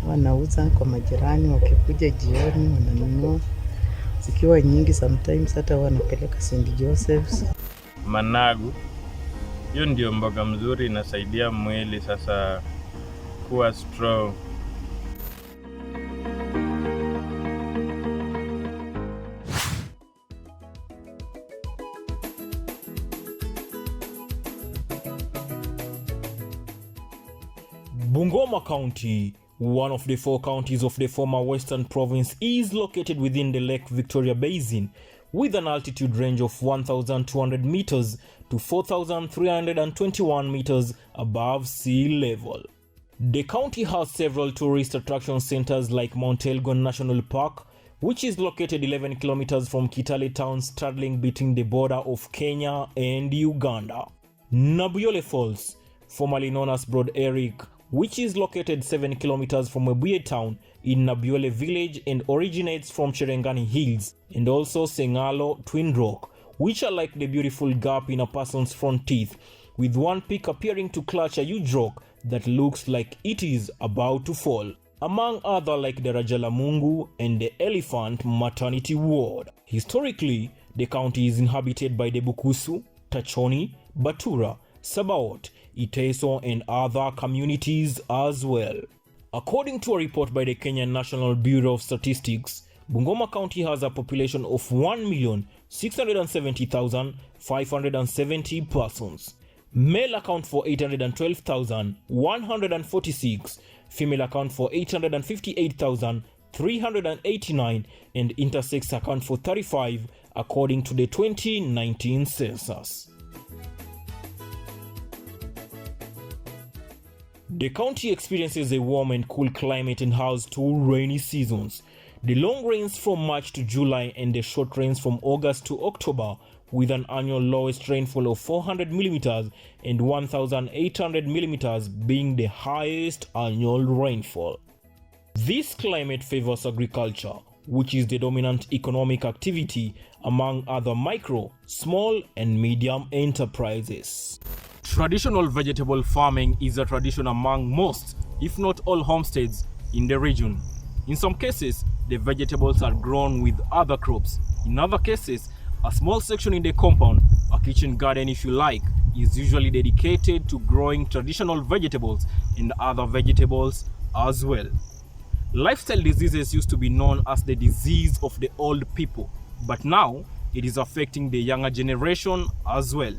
wanauza kwa majirani, wakikuja jioni wananunua. Zikiwa nyingi sometimes hata wanapeleka St. Joseph's. Managu, hiyo ndio mboga mzuri, inasaidia mwili sasa kuwa strong. Bungoma County, one of the 4 counties of the former Western Province, is located within the Lake Victoria Basin with an altitude range of 1,200 meters to 4,321 meters above sea level. The county has several tourist attraction centers like Mount Elgon National Park, which is located 11 kilometers from Kitale town, straddling between the border of Kenya and Uganda. Nabuyole Falls, formerly known as Broad Eric, which is located 7 kilometers from Webuye town in Nabuyole village and originates from Cherengani Hills, and also Sengalo Twin Rock, which are like the beautiful gap in a person's front teeth, with one peak appearing to clutch a huge rock that looks like it is about to fall, among other like the Rajalamungu and the Elephant Maternity Ward. Historically, the county is inhabited by the Bukusu, Tachoni, Batura, Sabaot, Iteso and other communities as well. According to a report by the Kenyan National Bureau of Statistics, Bungoma County has a population of 1,670,570 persons. Male account for 812,146, female account for 858,389, and intersex account for 35 according to the 2019 census. The county experiences a warm and cool climate and has 2 rainy seasons. The long rains from March to July and the short rains from August to October, with an annual lowest rainfall of 400 millimeters and 1,800 millimeters being the highest annual rainfall. This climate favors agriculture, which is the dominant economic activity among other micro, small and medium enterprises. Traditional vegetable farming is a tradition among most, if not all, homesteads in the region. In some cases, the vegetables are grown with other crops. In other cases, a small section in the compound, a kitchen garden if you like, is usually dedicated to growing traditional vegetables and other vegetables as well. Lifestyle diseases used to be known as the disease of the old people, but now it is affecting the younger generation as well.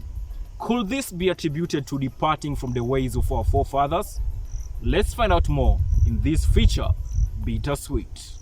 Could this be attributed to departing from the ways of our forefathers? Let's find out more in this feature, Bittersweet.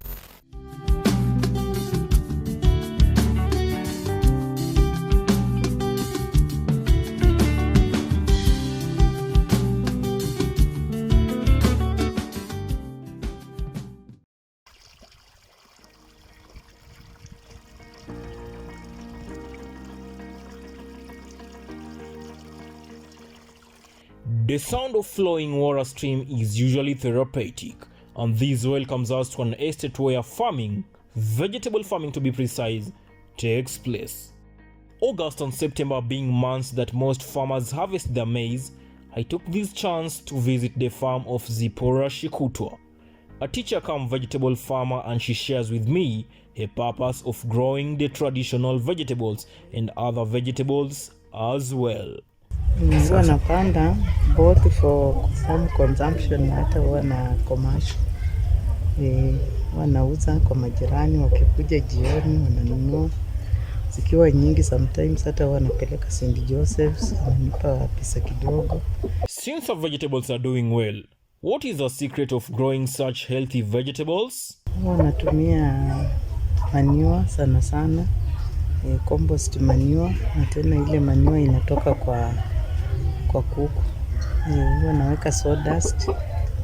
The sound of flowing water stream is usually therapeutic, and this welcomes us to an estate where farming, vegetable farming to be precise, takes place. August and September being months that most farmers harvest their maize, I took this chance to visit the farm of Zipporah Shikutwa, a teacher come vegetable farmer, and she shares with me her purpose of growing the traditional vegetables and other vegetables as well. Wanapanda both for home consumption hata wana commercial. Wanauza kwa majirani, wakikuja jioni wananunua. Zikiwa nyingi sometimes hata wanapeleka St. Joseph's, wananipa pesa kidogo. Since our vegetables are doing well, what is the secret of growing such healthy vegetables? Wanatumia manure sana sana, compost manure, na tena ile manure inatoka kwa kuku. Wanaweka sawdust,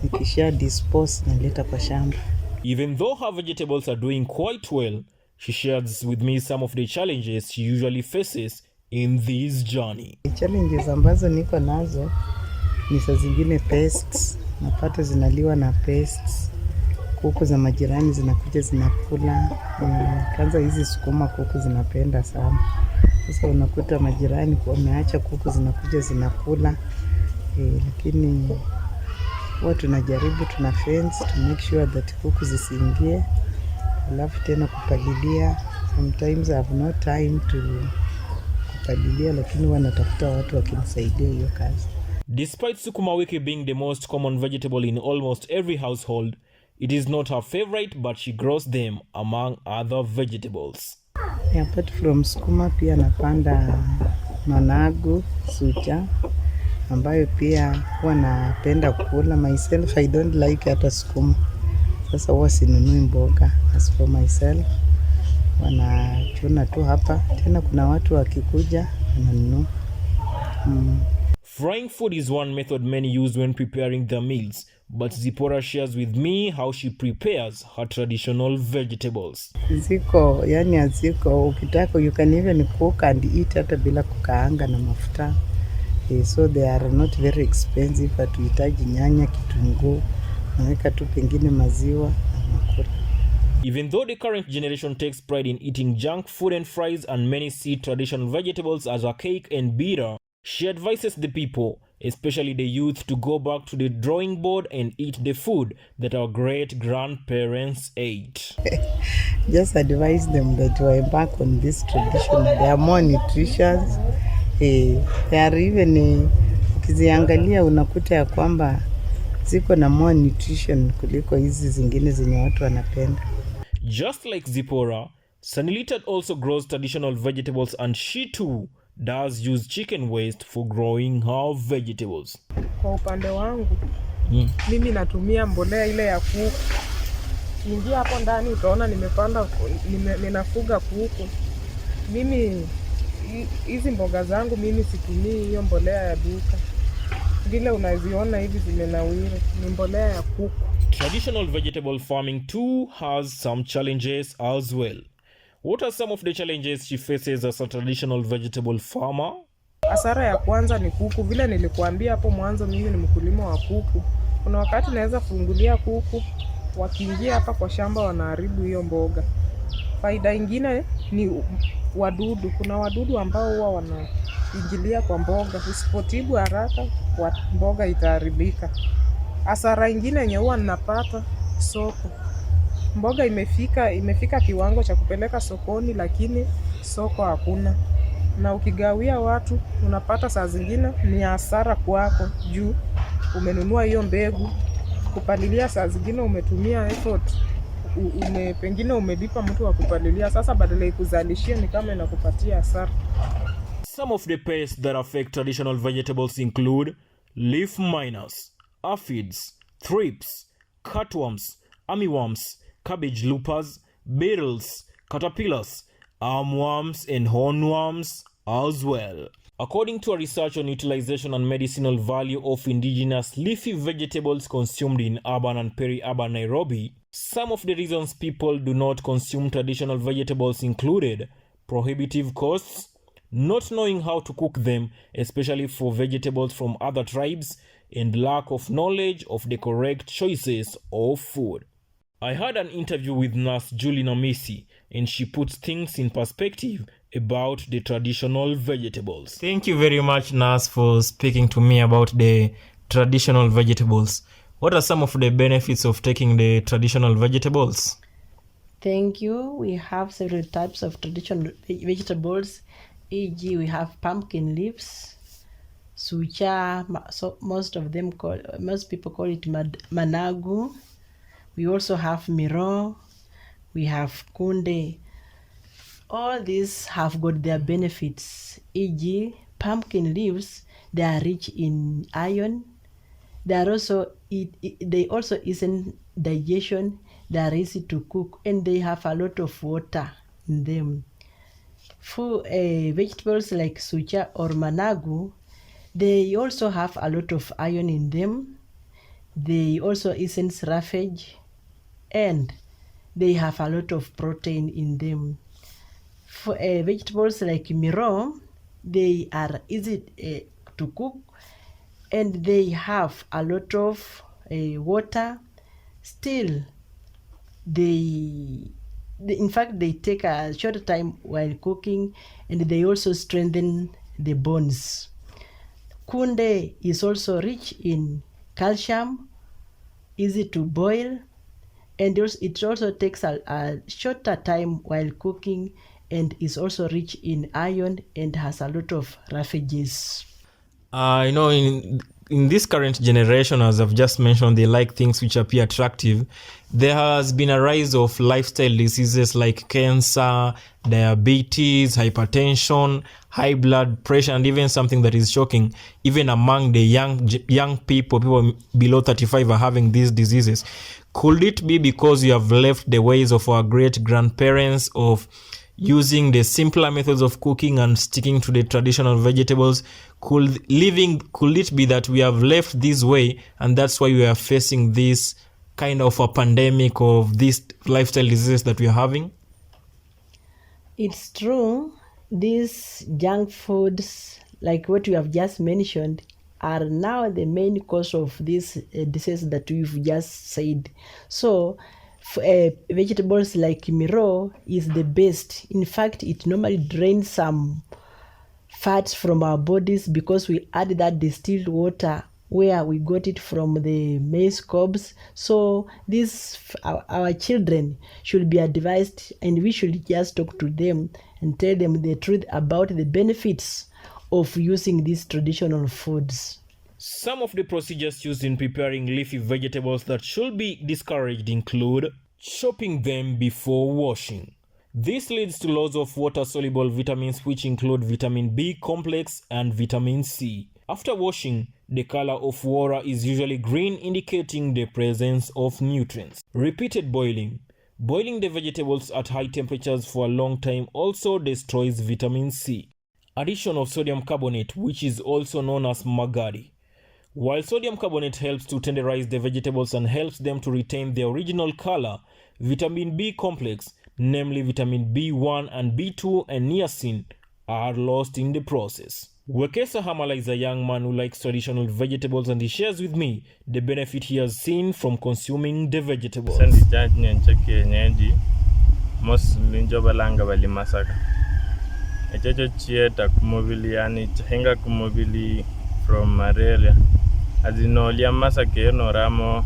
nikisha dispose naleta kwa shamba. Even though her vegetables are doing quite well, she shares with me some of the challenges she usually faces in this journey. Challenges ambazo niko nazo ni saa zingine pests, napata zinaliwa na pests. Kuku za majirani zinakuja zinakula. Kwanza hizi sukuma kuku zinapenda sana. Sasa unakuta majirani wameacha kuku zinakuja zinakula. Lakini huwa tunajaribu, tuna fence to make sure that kuku zisiingie, alafu tena kupalilia. Sometimes I have no time to kupalilia, lakini huwa natafuta watu wakinisaidia hiyo kazi. Despite sukuma wiki being the most common vegetable in almost every household, it is not her favorite, but she grows them among other vegetables. Apart from sukuma, pia napanda managu, sucha, ambayo pia huwa napenda kula myself. I don't like hata sukuma. Sasa huwa sinunui mboga. As for myself, wanachuna tu hapa. Tena kuna watu wakikuja wananunua. Frying food is one method many use when preparing their meals, but Zipporah shares with me how she prepares her traditional vegetables. Ziko, yani aziko, ukitaka you can even cook and eat hata bila kukaanga na mafuta. So they are not very expensive. Hatuhitaji nyanya, kitunguu, naweka tu pengine maziwa na makula. Even though the current generation takes pride in eating junk food and fries, and many see traditional vegetables as archaic and bitter, she advises the people, especially the youth, to go back to the drawing board and eat the food that our great-grandparents ate. Just advise them that you embark on this tradition. They are more nutritious. They are even, ukiziangalia unakuta ya kwamba ziko na more nutrition kuliko hizi zingine zenye watu wanapenda. Just like Zipporah, Sanilitat also grows traditional vegetables, and she too does use chicken waste for growing her vegetables. Kwa upande wangu, mimi natumia mbolea ile ya kuku. Ingia hapo ndani utaona nimepanda, ninafuga kuku. Mimi hizi mboga zangu mimi situmii hiyo mbolea ya duka. Vile unaziona hivi zimenawiri, ni mbolea ya kuku. Traditional vegetable farming too has some challenges as well. What are some of the challenges she faces as a traditional vegetable farmer? Hasara ya kwanza ni kuku. Vile nilikuambia hapo mwanzo, mimi ni mkulima wa kuku. Kuna wakati naweza fungulia kuku, wakiingia hapa kwa shamba wanaharibu hiyo mboga. Faida ingine ni wadudu. Kuna wadudu ambao huwa wanaingilia kwa mboga. Usipotibu haraka, mboga itaharibika. Hasara ingine yenye huwa ninapata soko. Mboga imefika kiwango cha kupeleka sokoni, lakini soko hakuna. Na ukigawia watu, unapata saa zingine ni hasara kwako juu umenunua hiyo mbegu, kupalilia saa zingine umetumia effort, pengine umelipa mtu wa kupalilia, sasa badala ikuzalishie ni kama inakupatia hasara. Some of the pests that affect traditional vegetables include leaf miners, aphids, thrips, cutworms, armyworms, cabbage loopers, beetles, caterpillars, armworms, and hornworms as well. According to a research on utilization and medicinal value of indigenous leafy vegetables consumed in urban and peri-urban Nairobi, some of the reasons people do not consume traditional vegetables included prohibitive costs, not knowing how to cook them, especially for vegetables from other tribes, and lack of knowledge of the correct choices of food. I had an interview with Nurse Julie Namisi, and she puts things in perspective about the traditional vegetables. Thank you very much, Nurse, for speaking to me about the traditional vegetables. What are some of the benefits of taking the traditional vegetables? Thank you. We have several types of traditional vegetables. E.g., we have pumpkin leaves, sucha, so most people call it managu. We also have miro, we have kunde. All these have got their benefits. E.g., pumpkin leaves, they are rich in iron. They also isn't digestion. They are easy to cook, and they have a lot of water in them. For vegetables like sucha or managu, they also have a lot of iron in them. They also isn't roughage, and they have a lot of protein in them. For vegetables like miro, they are easy to cook, and they have a lot of water. Still, in fact, they take a short time while cooking, and they also strengthen the bones. Kunde is also rich in calcium, easy to boil, and it also takes a shorter time while cooking, and is also rich in iron and has a lot of refuges. In this current generation, as I've just mentioned, they like things which appear attractive. There has been a rise of lifestyle diseases like cancer, diabetes, hypertension, high blood pressure, and even something that is shocking, even among the young people below 35 are having these diseases. Could it be because you have left the ways of our great grandparents of using the simpler methods of cooking and sticking to the traditional vegetables? Could it be that we have left this way, and that's why we are facing this kind of a pandemic of these lifestyle diseases that we are having? It's true. These junk foods, like what you have just mentioned, are now the main cause of this disease that we've just said. So vegetables like miro is the best. In fact, it normally drains some fats from our bodies because we add that distilled water where we got it from the maize cobs. So our children should be advised, and we should just talk to them and tell them the truth about the benefits of using these traditional foods. Some of the procedures used in preparing leafy vegetables that should be discouraged include chopping them before washing. This leads to loss of water-soluble vitamins, which include vitamin B complex and vitamin C. After washing, the color of water is usually green, indicating the presence of nutrients. Repeated boiling. Boiling the vegetables at high temperatures for a long time also destroys vitamin C. Addition of sodium carbonate, which is also known as magadi. While sodium carbonate helps to tenderize the vegetables and helps them to retain their original color, vitamin B complex, namely vitamin B1 and B2 and niacin, are lost in the process. Wekesa Hamala is a young man who likes traditional vegetables, and he shares with me the benefit he has seen from consuming the vegetables. From malaria azinolia masake no ramo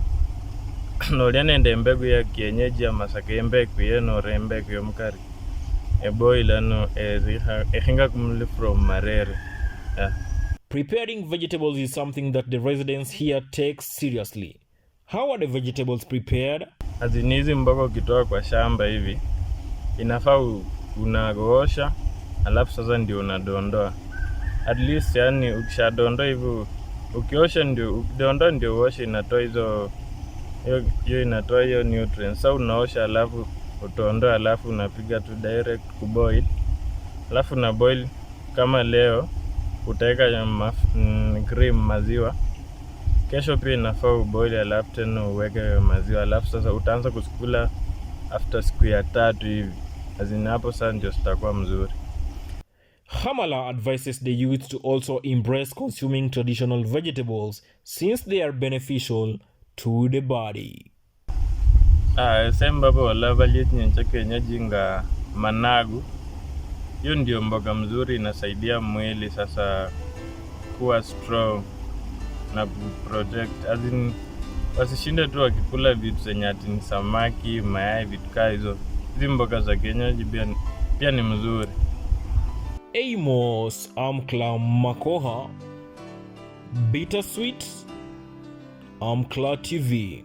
nolia nende mbegu ya kienyeji ya masake mbegu yeno rembegu ya mkari eboila no ehinga kumuli from malaria. Preparing vegetables is something that the residents here take seriously. How are the vegetables prepared? Azinizi mboga ukitoa kwa shamba hivi inafaa unagoosha alafu sasa ndio unadondoa. At least yani ukishadondoa hivi ukiosha ndio ukidondoa ndio uoshe, inatoa hiyo inatoa hiyo nutrients. So unaosha alafu utaondoa alafu unapiga tu direct kuboil. Alafu na boil kama leo utaweka cream maziwa. Kesho pia inafaa uboil alafu tena uweke maziwa, alafu sasa utaanza kusikula after siku ya 3 hivi. Azina hapo sasa ndio sitakuwa mzuri. Hamala advises the youth to also embrace consuming traditional vegetables since they are beneficial to the body. Semba wala valit nyencha kienyeji nga managu. Hiyo ndio mboga mzuri, inasaidia mwili sasa kuwa strong na protect. Azin wasishinde tu wakikula vitu zenye ati ni samaki, mayai, vitu kama hizo. Hizi mboga za kienyeji pia ni mzuri. Amos Amkla Makoha, Bittersweet, Amkla TV.